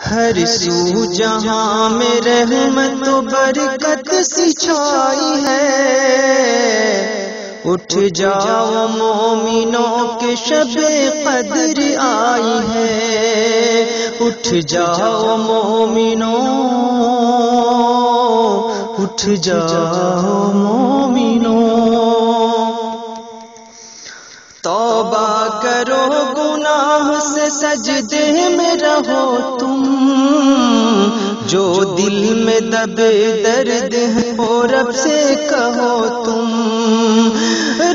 ہر سو جہاں میں رحمت و برکت سی چھائی ہے، اٹھ جاؤ مومنوں کے شب قدر آئی ہے، اٹھ جاؤ مومنوں، اٹھ جاؤ مومنوں، توبہ کرو گناہ سے سجدے میں رہو تم، جو دل میں دبے درد ہے وہ رب سے کہو تم،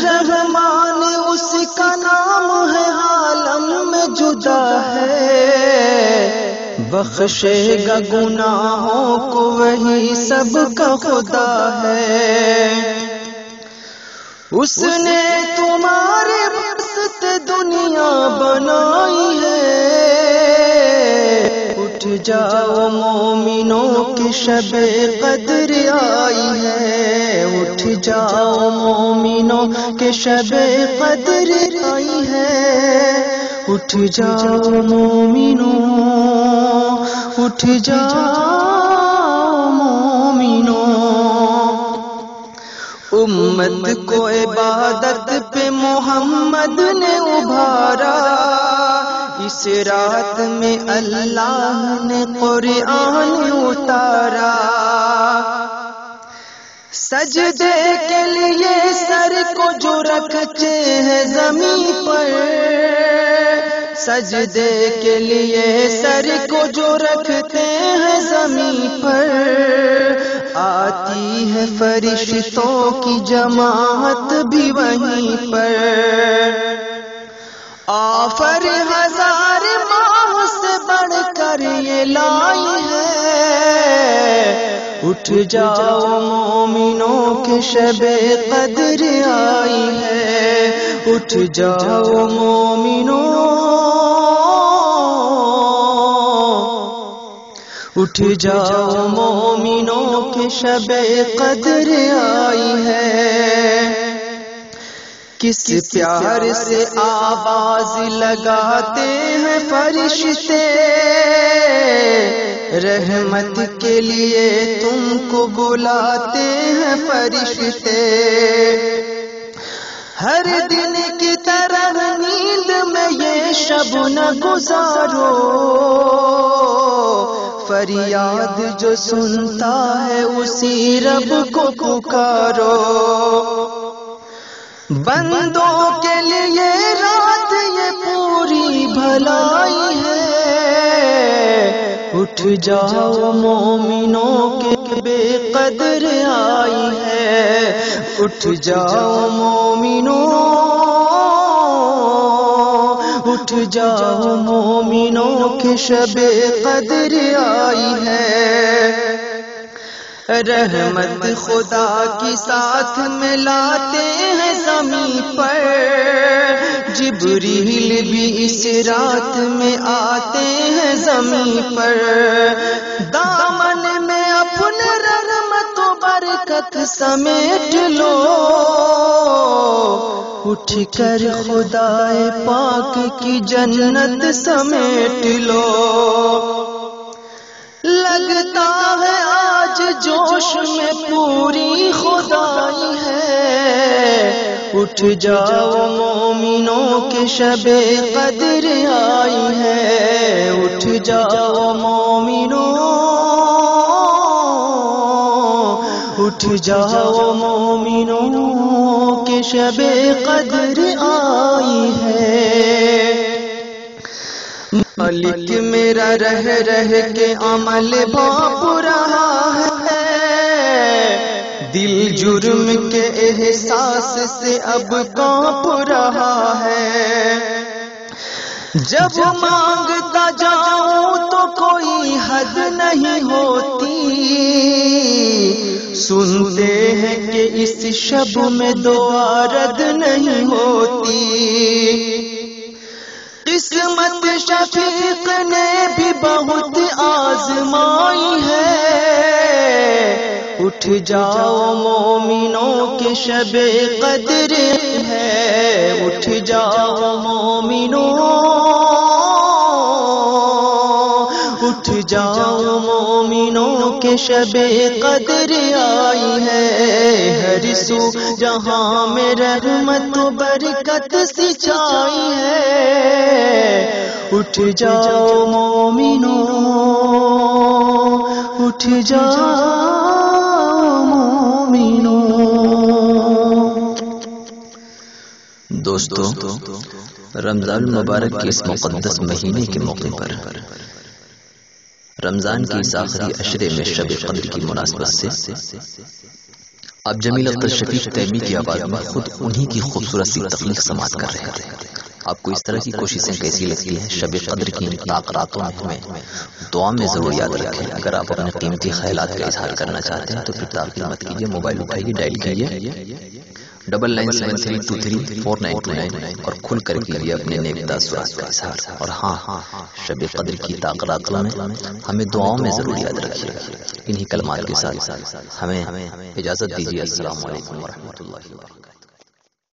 رحمان اس کا نام ہے عالم میں جدا ہے، بخشے گا گناہوں کو وہی سب کا خدا ہے، اس نے تمہارے واسطے دنیا بنائی ہے، اٹھ جاؤ مومنوں کی شب قدر آئی ہے، اٹھ جاؤ مومنوں کی شب قدر آئی ہے، اٹھ جاؤ مومنوں، اٹھ جاؤ مومنوں، امت کو عبادت پہ محمد نے ابھارا، اس رات میں اللہ نے قرآن اتارا، سجدے کے لیے سر کو جو رکھتے ہیں زمین پر، سجدے کے لیے سر کو جو رکھتے ہیں زمین پر، آتی ہے فرشتوں کی جماعت بھی وہیں پر، آفر ہزار ماہ سے بڑھ کر یہ لائی ہے، اٹھ جاؤ مومنوں کے شب قدر آئی ہے، اٹھ جاؤ مومنوں، اٹھ جاؤ مومنوں کے شب قدر آئی ہے، کس پیار سے آواز لگاتے ہیں فرشتے، رحمت کے لیے تم کو بلاتے ہیں فرشتے، ہر دن کی طرح نیند میں یہ شب نہ گزارو، فریاد جو سنتا ہے اسی رب کو پکارو، بندوں کے لیے رات یہ پوری بھلائی ہے، اٹھ جاؤ مومنوں کے بے قدر آئی ہے، اٹھ جاؤ مومنوں، اٹھ جاؤ مومنوں کے شب قدر آئی ہے، رحمت خدا کی ساتھ میں لاتے ہیں زمین پر، جبریل بھی اس رات میں آتے ہیں زمین پر، دامن میں اپنے رحمت و برکت سمیٹ لو، اٹھ کر خدائے پاک کی جنت سمیٹ لو، لگتا ہے آج جوش میں پوری خدائی ہے، اٹھ جاؤ مومنوں کے شب قدر آئی ہے، اٹھ جاؤ مومنوں، اٹھ جاؤ مومنوں کے شب قدر آئی ہے، مالک میرا رہ رہ کے عمل بھاپ رہا ہے، دل جرم کے احساس سے اب کانپ رہا ہے، جب مانگتا جاؤں تو کوئی حد نہیں ہوتی، سنتے ہیں کہ اس شب میں دعا رد نہیں ہوتی، قسمت شفیق نے بھی بہت آزمائی ہے، اٹھ جاؤ مومنوں کے شب قدر ہے، اٹھ جاؤ مومنوں، اٹھ جاؤ مومنوں کے شب قدر آئی ہے، ہر سو جہاں میں رحمت و برکت سی چھائی ہے۔ اٹھ جاؤ مومنوں، اٹھ جاؤ مومنوں۔ دوستو، رمضان المبارک کے اس مقدس مہینے کے موقع پر رمضان کے اس آخری عشرے میں شب قدر کی مناسبت سے آپ جمیل اختر شفیق تیمی کی آواز میں خود انہی کی خوبصورت سی تخلیق سماعت کر رہے ہیں۔ آپ کو اس طرح کی کوششیں کیسی لگتی ہیں؟ شب قدر کی پاک راتوں میں ہمیں دعا میں ضرور یاد رکھیں۔ اگر آپ اپنے قیمتی خیالات کا اظہار کرنا چاہتے ہیں تو پھر تاخیر مت کیجیے، موبائل اٹھائیے، ڈائل کیجیے 9973234929 اور کھل کر کیجیے اپنے نیک تاثرات کا اظہار۔ اور ہاں، شب قدر کی پاک راتوں میں ہمیں دعاؤں میں ضرور یاد رکھیے۔ انہی کلمات کے ساتھ ہمیں اجازت دیجیے۔ السلام علیکم ورحمۃ اللہ وبرکاتہ۔